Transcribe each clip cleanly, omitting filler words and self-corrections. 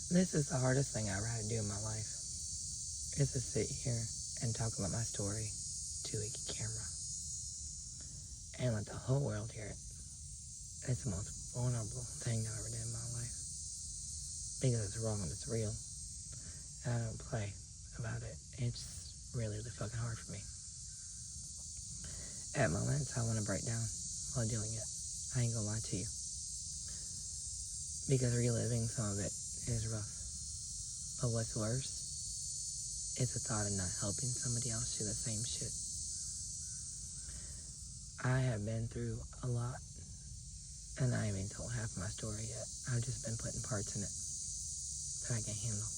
This is the hardest thing I've ever had to do in my life, is to sit here and talk about my story to a camera and let the whole world hear it. It's the most vulnerable thing I've ever done in my life. Because it's raw and it's real. And I don't play about it. It's really fucking hard for me. At moments, I want to break down while doing it. I ain't gonna lie to you. Because reliving some of it is rough. But what's worse is the thought of not helping somebody else do the same shit. I have been through a lot, and I haven't even told half of my story yet. I've just been putting parts in it that I can handle.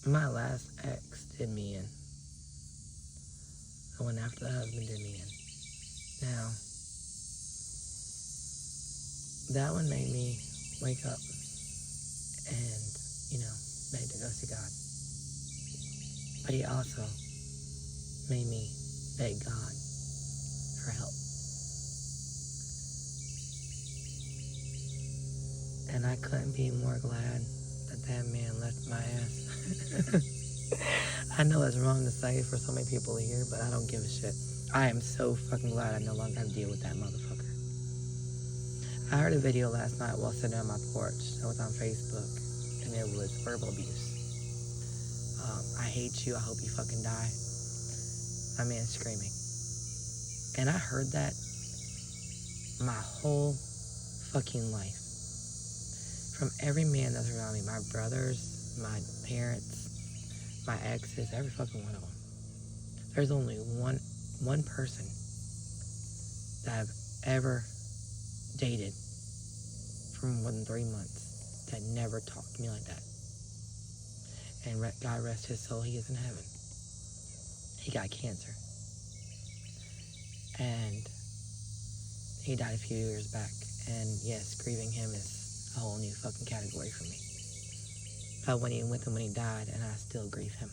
My last ex did me in. The one after the husband did me in. Now, that one made me wake up and, beg to go see God. But he also made me beg God for help. And I couldn't be more glad that man left my ass. I know it's wrong to say for so many people here, but I don't give a shit. I am so fucking glad I no longer have to deal with that motherfucker. I heard a video last night while sitting on my porch. It was on Facebook, and it was verbal abuse. I hate you. I hope you fucking die. My man screaming. And I heard that my whole fucking life. From every man that's around me. My brothers, my parents, my exes, every fucking one of them. There's only one person that I've ever dated for more than 3 months that never talked to me like that. And God rest his soul, he is in heaven. He got cancer. And he died a few years back. And yes, grieving him is a whole new fucking category for me. I went in with him when he died, and I still grieve him.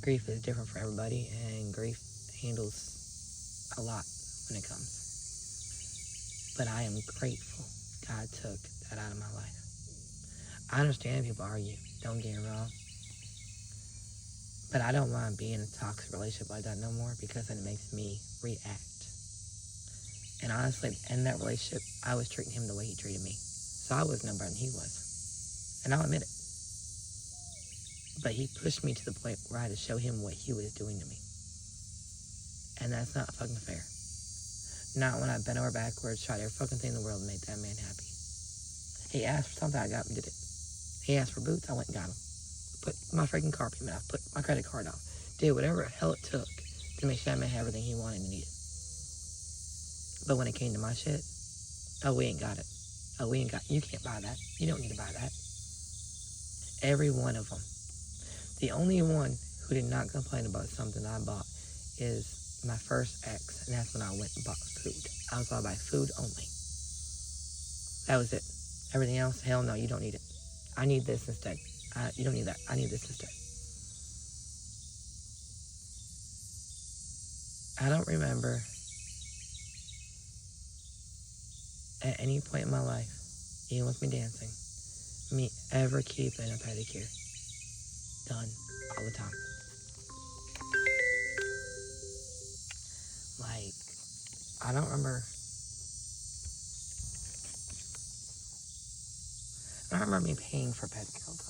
Grief is different for everybody, and grief handles a lot when it comes. But I am grateful God took that out of my life. I understand people argue, don't get me wrong. But I don't want to be in a toxic relationship like that no more, because then it makes me react. And honestly, in that relationship, I was treating him the way he treated me. So I was no better than he was. And I'll admit it. But he pushed me to the point where I had to show him what he was doing to me. And that's not fucking fair. Not when I bent over backwards, tried every fucking thing in the world to make that man happy. He asked for something, I got him, did it. He asked for boots, I went and got him. Put my freaking car payment off, put my credit card off. Did whatever the hell it took to make sure that man had everything he wanted and needed. But when it came to my shit, oh, we ain't got it. Oh, we ain't got, you can't buy that. You don't need to buy that. Every one of them. The only one who did not complain about something I bought is my first ex, and that's when I went and bought food. I was all about food only. That was it. Everything else, hell no, you don't need it. I need this instead. You don't need that. I need this instead. I don't remember at any point in my life, even with me dancing, me ever keeping a pedicure done all the time. Like, I don't remember me paying for pedicure all the time.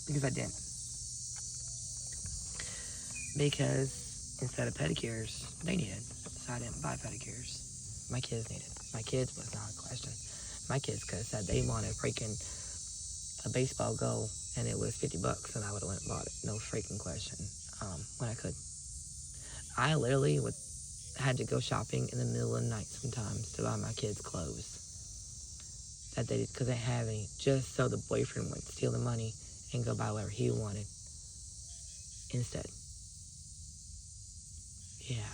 Because I didn't. Because instead of pedicures, they needed. So I didn't buy pedicures. My kids needed. My kids was not a question. My kids could have said they wanted freaking a baseball goal and it was $50 and I would have went and bought it. No freaking question. When I could. I literally had to go shopping in the middle of the night sometimes to buy my kids clothes that they did, because they didn't have any, just so the boyfriend wouldn't steal the money and go buy whatever he wanted instead. Yeah.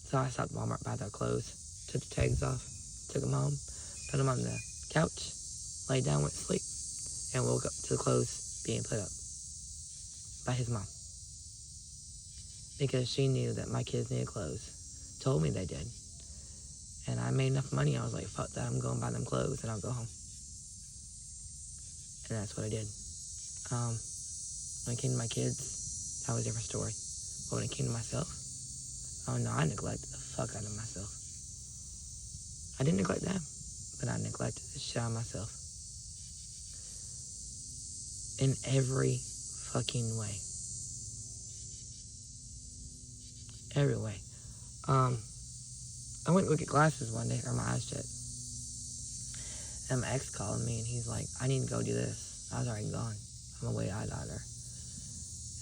So I stopped at Walmart, bought their clothes, took the tags off, took them home, put them on the couch, laid down, went to sleep, and woke up to the clothes being put up by his mom. Because she knew that my kids needed clothes told me they did. And I made enough money, I was like, fuck that, I'm going to buy them clothes and I'll go home. And that's what I did. When it came to my kids, that was a different story. But when it came to myself, oh no, I neglected the fuck out of myself. I didn't neglect them, but I neglected the shit out of myself. In every fucking way. Every way. I went to go get glasses one day, or my eyes checked. And my ex called me, and he's like, I need to go do this. I was already gone. I'm on my way to eye doctor.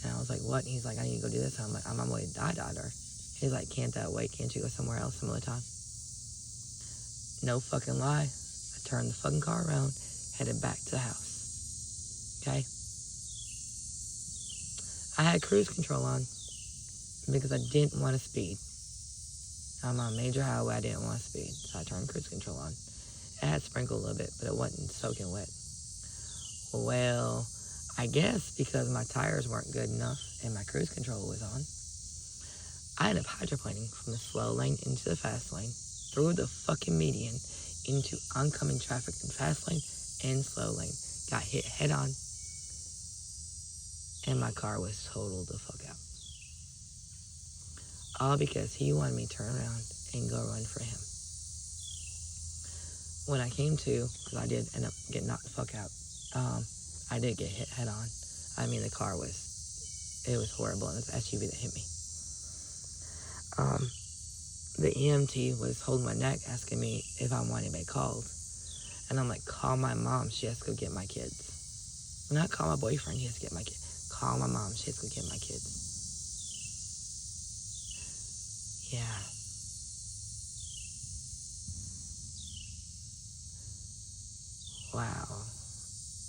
And I was like, what? And he's like, I need to go do this. And I'm like, I'm on my way to eye doctor. He's like, can't that wait? Can't you go somewhere else some other time? No fucking lie. I turned the fucking car around, headed back to the house. Okay? I had cruise control on because I didn't want to speed. I'm on a major highway, I didn't want to speed, so I turned cruise control on. It had sprinkled a little bit, but it wasn't soaking wet. Well, I guess because my tires weren't good enough and my cruise control was on, I ended up hydroplaning from the slow lane into the fast lane, through the fucking median, into oncoming traffic in fast lane and slow lane. Got hit head on, and my car was totaled the fuck out. All because he wanted me to turn around and go run for him. When I came to, because I did end up getting knocked the fuck out, I did get hit head on. I mean, the car it was horrible, and it was the SUV that hit me. The EMT was holding my neck, asking me if I wanted anybody called. And I'm like, call my mom, she has to go get my kids. Not call my boyfriend, he has to get my kids. Call my mom, she has to go get my kids. Yeah. Wow.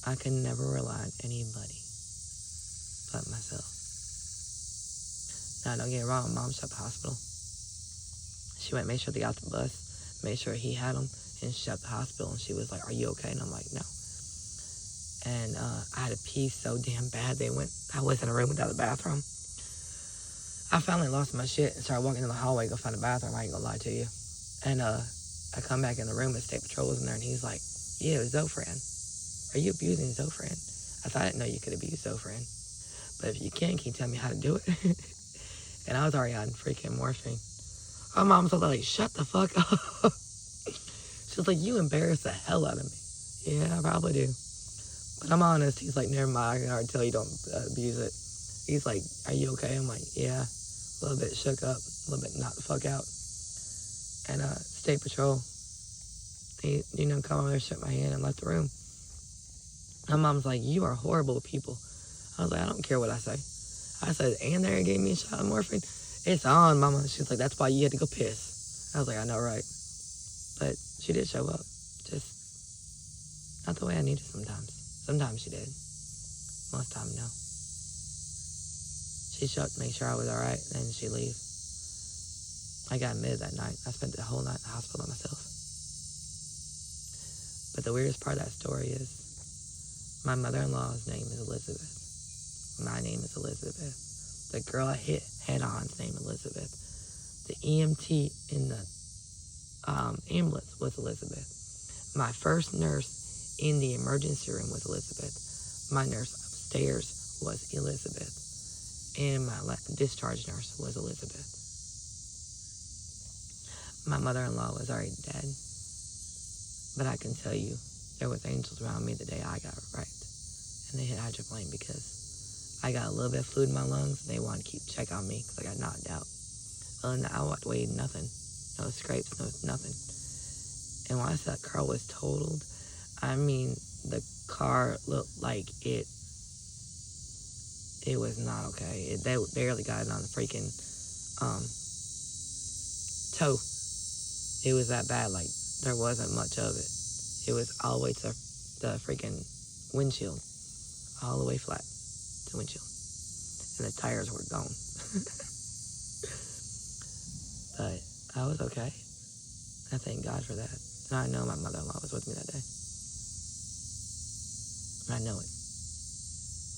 I could never rely on anybody but myself. Now, don't get me wrong, Mom shut the hospital. She went, made sure they got the bus, made sure he had them, and shut the hospital. And she was like, are you okay? And I'm like, no. And I had to pee so damn bad, I was in a room without a bathroom. I finally lost my shit and started walking in the hallway to go find a bathroom. I ain't gonna lie to you. And I come back in the room and State Patrol was in there, and he's like, yeah, it was Zofran. Are you abusing Zofran? I thought I didn't know you could abuse Zofran. But if you can you tell me how to do it? And I was already on freaking morphine. My mom's like, shut the fuck up. She was like, you embarrass the hell out of me. Yeah, I probably do. But I'm honest. He's like, never mind. I can already tell you don't abuse it. He's like, are you okay? I'm like, yeah. A little bit shook up. A little bit knocked the fuck out. And State Patrol, they, come over there, shook my hand, and left the room. My mom's like, you are horrible people. I was like, I don't care what I say. I said, and there gave me a shot of morphine. It's on, Mama. She's like, that's why you had to go piss. I was like, I know, right? But she did show up. Just not the way I needed sometimes. Sometimes she did. Most time, no. She showed up to make sure I was all right, and then she'd leave. I got admitted that night. I spent the whole night in the hospital by myself. But the weirdest part of that story is my mother-in-law's name is Elizabeth. My name is Elizabeth. The girl I hit head-on's name is Elizabeth. The EMT in the ambulance was Elizabeth. My first nurse in the emergency room was Elizabeth. My nurse upstairs was Elizabeth. And my discharge nurse was Elizabeth. My mother-in-law was already dead. But I can tell you, there was angels around me the day I got wrecked. And they hit hydroplane because I got a little bit of fluid in my lungs, and they wanted to keep check on me because I got knocked out. Other than that, I walked away with nothing. No scrapes, no nothing. And when I said that car was totaled, I mean, the car looked like it was not okay. They barely got it on the freaking toe. It was that bad, like, there wasn't much of it. It was all the way to the freaking windshield, all the way flat to the windshield. And the tires were gone. But I was okay. I thank God for that. And I know my mother-in-law was with me that day. I know it.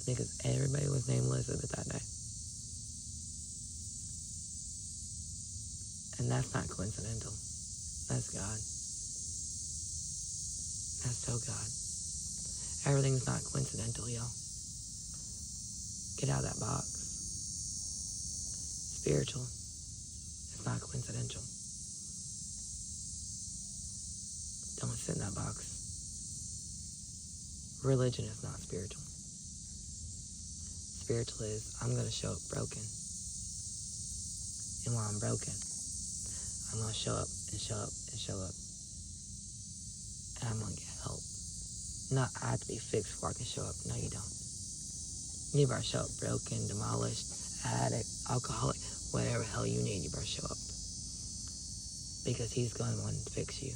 Because everybody was named Elizabeth that day. And And that's not coincidental. That's God. That's so God. Everything's not coincidental, y'all. Get out of that box. Spiritual is not coincidental. Don't sit in that box. Religion is not spiritual. Spiritual is, I'm going to show up broken. And while I'm broken, I'm going to show up and show up and show up. And I'm going to get help. Not I have to be fixed before I can show up. No, you don't. You better show up broken, demolished, addict, alcoholic, whatever hell you need, you better show up. Because he's going to want to fix you.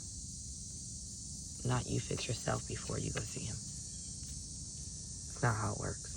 Not you fix yourself before you go see him. It's not how it works.